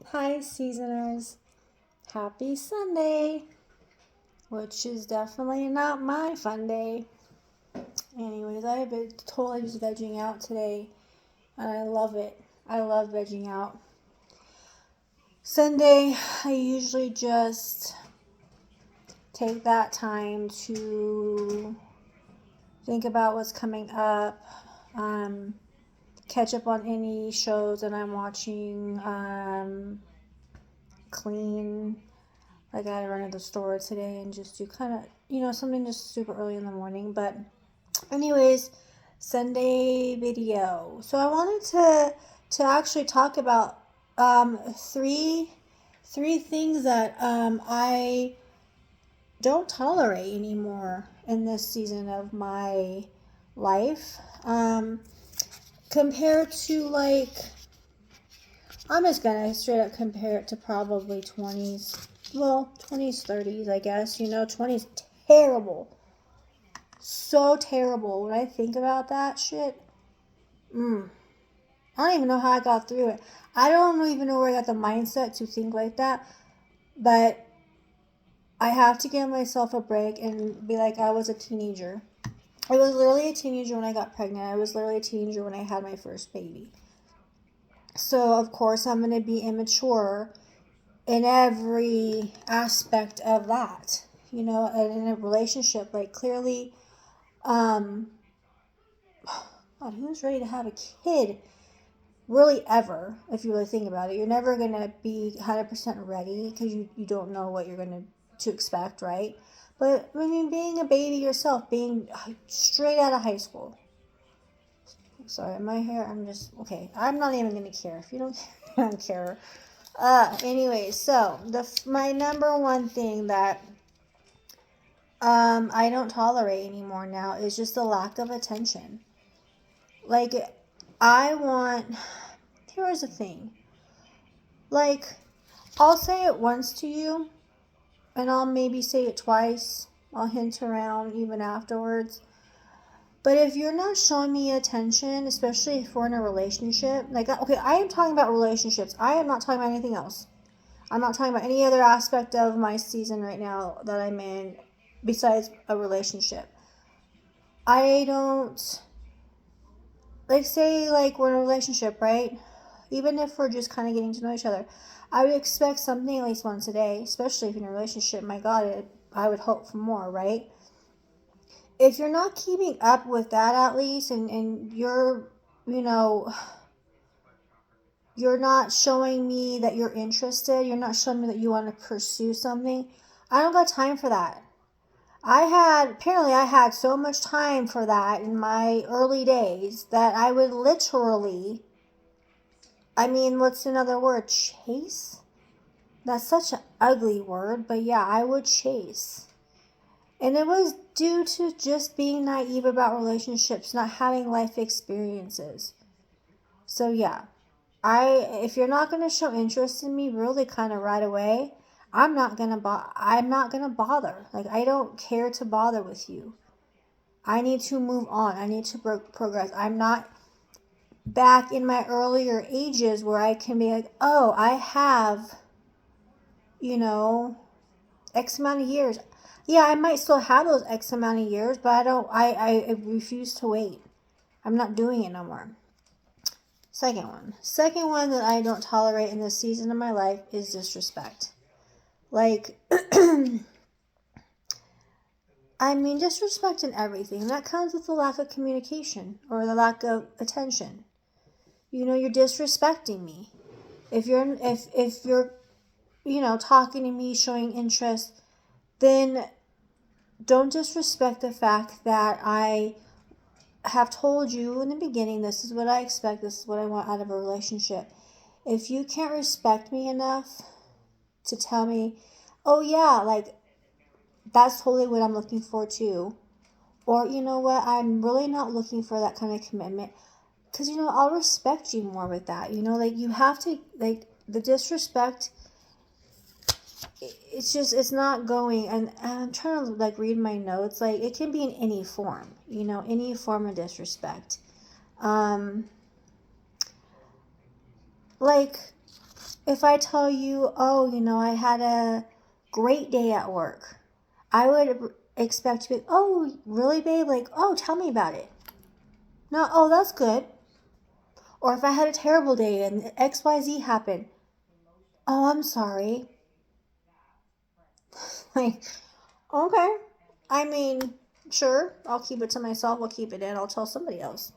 Hi, seasoners. Happy Sunday, which is definitely not my fun day. Anyways, I've been totally just vegging out today, and I love it. I love vegging out. Sunday, I usually just take that time to think about what's coming up, um, catch up on any shows that I'm watching, clean. Like I had to run to the store today and just do kind of, something just super early in the morning. But anyways, Sunday video. So I wanted to actually talk about three things that I don't tolerate anymore in this season of my life. Compared to like, I'm just gonna straight up compare it to probably 20s. Well, 20s, 30s, I guess. 20s terrible. So terrible. When I think about that shit, I don't even know how I got through it. I don't even know where I got the mindset to think like that, but I have to give myself a break and be like, I was a teenager. I was literally a teenager when I got pregnant. I was literally a teenager when I had my first baby. So, of course, I'm going to be immature in every aspect of that. And in a relationship, like clearly, um, God, who's ready to have a kid? Really, ever, if you really think about it, you're never going to be 100% ready because you don't know what you're going to expect, right? But I mean, being a baby yourself, being straight out of high school. Sorry, my hair, I'm just, okay. I'm not even going to care. If you don't, I don't care. Anyway, so my number one thing that I don't tolerate anymore now is just the lack of attention. Like, I want, here's the thing. Like, I'll say it once to you, and I'll maybe say it twice. I'll hint around even afterwards. But if you're not showing me attention, especially if we're in a relationship, like, okay, I am talking about relationships. I am not talking about anything else. I'm not talking about any other aspect of my season right now that I'm in besides a relationship. I don't, like, say, like, we're in a relationship, right? Even if we're just kind of getting to know each other, I would expect something at least once a day, especially if you're in a relationship. My God, I would hope for more, right? If you're not keeping up with that at least, and you're, you know, you're not showing me that you're interested, you're not showing me that you want to pursue something, I don't got time for that. Apparently, I had so much time for that in my early days that I would literally, I mean, what's another word? Chase? That's such an ugly word, but yeah, I would chase. And it was due to just being naive about relationships, not having life experiences. So yeah, if you're not going to show interest in me really kind of right away, I'm not going to bother. Like I don't care to bother with you. I need to move on. I need to progress. I'm not back in my earlier ages where I can be like, "Oh, I have, you know, X amount of years." Yeah, I might still have those X amount of years, but I refuse to wait. I'm not doing it no more. Second one. Second one that I don't tolerate in this season of my life is disrespect. Like, I mean, disrespect in everything. That comes with the lack of communication or the lack of attention. You're disrespecting me. If you're talking to me, showing interest, then don't disrespect the fact that I have told you in the beginning, this is what I expect, this is what I want out of a relationship. If you can't respect me enough to tell me, oh yeah, like that's totally what I'm looking for too. Or you know what, I'm really not looking for that kind of commitment. Because I'll respect you more with that. Like you have to, like, the disrespect, it's not going. And I'm trying to like read my notes. Like it can be in any form, any form of disrespect. Um, like If I tell you, oh, I had a great day at work, I would expect to be, oh, really, babe? Like, oh, tell me about it. No, oh, that's good. Or if I had a terrible day and XYZ happened, oh, I'm sorry. Like, okay. I mean, sure, I'll keep it to myself. I'll keep it in. I'll tell somebody else.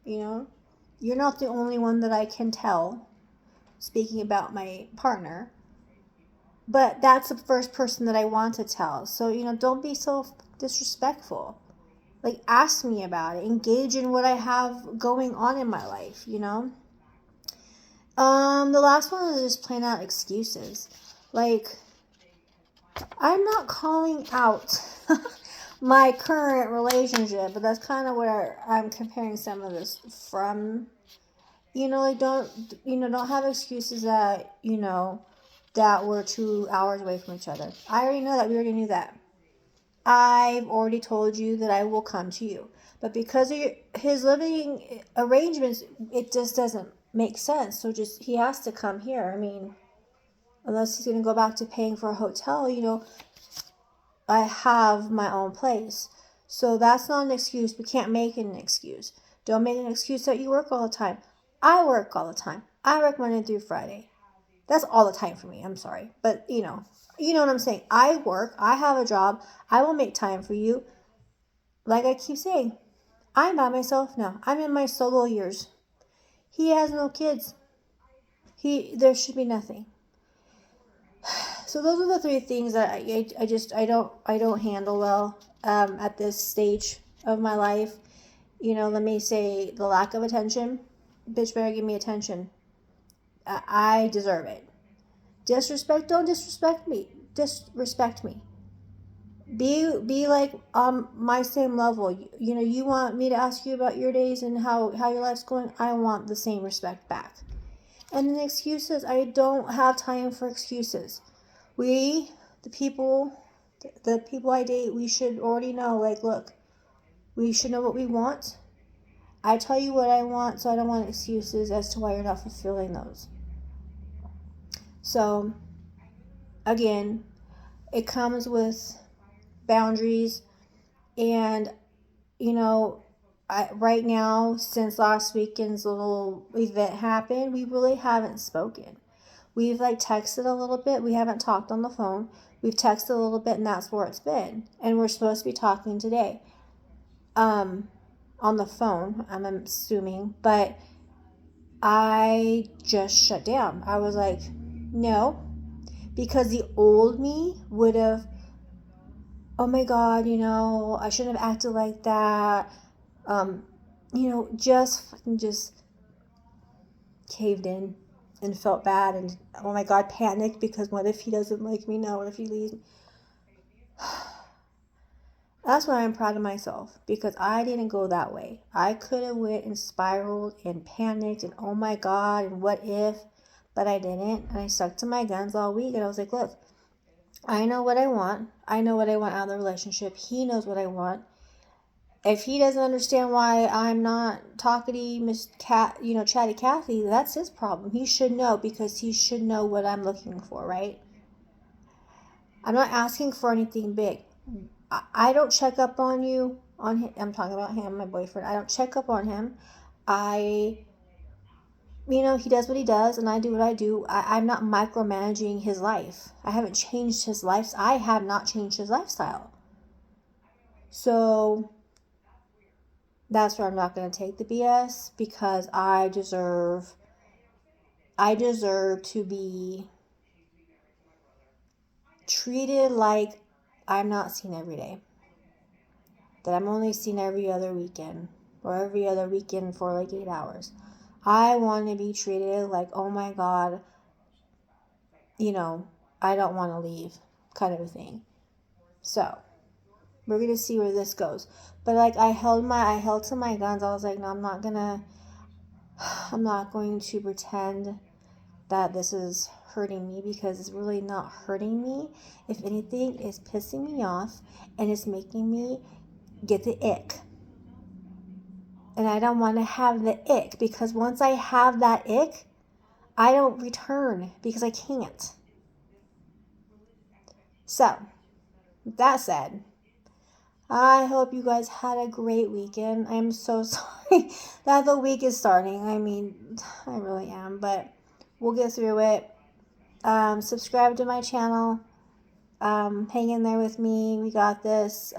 You know, you're not the only one that I can tell, speaking about my partner. But that's the first person that I want to tell. So, don't be so disrespectful. Like, ask me about it. Engage in what I have going on in my life. The last one is just plain out excuses. Like, I'm not calling out my current relationship, but that's kind of where I'm comparing some of this from. Like, don't have excuses that we're 2 hours away from each other. I already know that. We already knew that. I've already told you that I will come to you. But because of his living arrangements, it just doesn't make sense. So he has to come here. I mean, unless he's going to go back to paying for a hotel, I have my own place. So that's not an excuse. We can't make it an excuse. Don't make an excuse that you work all the time. I work all the time. I work Monday through Friday. That's all the time for me. I'm sorry. But, you know what I'm saying. I work. I have a job. I will make time for you. Like I keep saying, I'm by myself now. I'm in my solo years. He has no kids. There should be nothing. So those are the three things that I don't handle well at this stage of my life. Let me say the lack of attention. Bitch better give me attention. I deserve it. Disrespect, don't disrespect me. Disrespect me. Be like my same level. You want me to ask you about your days and how your life's going. I want the same respect back. And then excuses, I don't have time for excuses. We, the people I date, we should already know, like, look, we should know what we want. I tell you what I want, so I don't want excuses as to why you're not fulfilling those. So, again, it comes with boundaries. And, right now, since last weekend's little event happened, we really haven't spoken. We've texted a little bit. We haven't talked on the phone. We've texted a little bit, and that's where it's been. And we're supposed to be talking today. On the phone, I'm assuming. But I just shut down. I was like, no. Because the old me would have, oh my God, I shouldn't have acted like that. Just caved in and felt bad and, oh my God, panicked because what if he doesn't like me now? What if he leaves me? That's why I'm proud of myself, because I didn't go that way. I could have went and spiraled and panicked and, oh my God, and what if, but I didn't. And I stuck to my guns all week, and I was like, look, I know what I want. I know what I want out of the relationship. He knows what I want. If he doesn't understand why I'm not talkative, Chatty Cathy, that's his problem. He should know, because he should know what I'm looking for, right? I'm not asking for anything big. I don't check up on you. On him. I'm talking about him, my boyfriend. I don't check up on him. He does what he does, and I do what I do. I'm not micromanaging his life. I haven't changed his life. I have not changed his lifestyle. So that's where I'm not going to take the BS, because I deserve to be treated like I'm not seen every day. That I'm only seen every other weekend, or every other weekend for 8 hours. I want to be treated like, oh my God, I don't want to leave, kind of a thing. So we're going to see where this goes. But I held to my guns. I was like, no, I'm not going to pretend that this is hurting me, because it's really not hurting me. If anything, it's pissing me off, and it's making me get the ick. And I don't want to have the ick, because once I have that ick, I don't return because I can't. So, with that said, I hope you guys had a great weekend. I'm so sorry that the week is starting. I mean, I really am, but we'll get through it. Subscribe to my channel. Hang in there with me. We got this.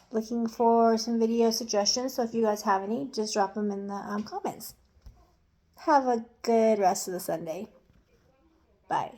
Looking for some video suggestions. So if you guys have any, just drop them in the comments. Have a good rest of the Sunday. Bye.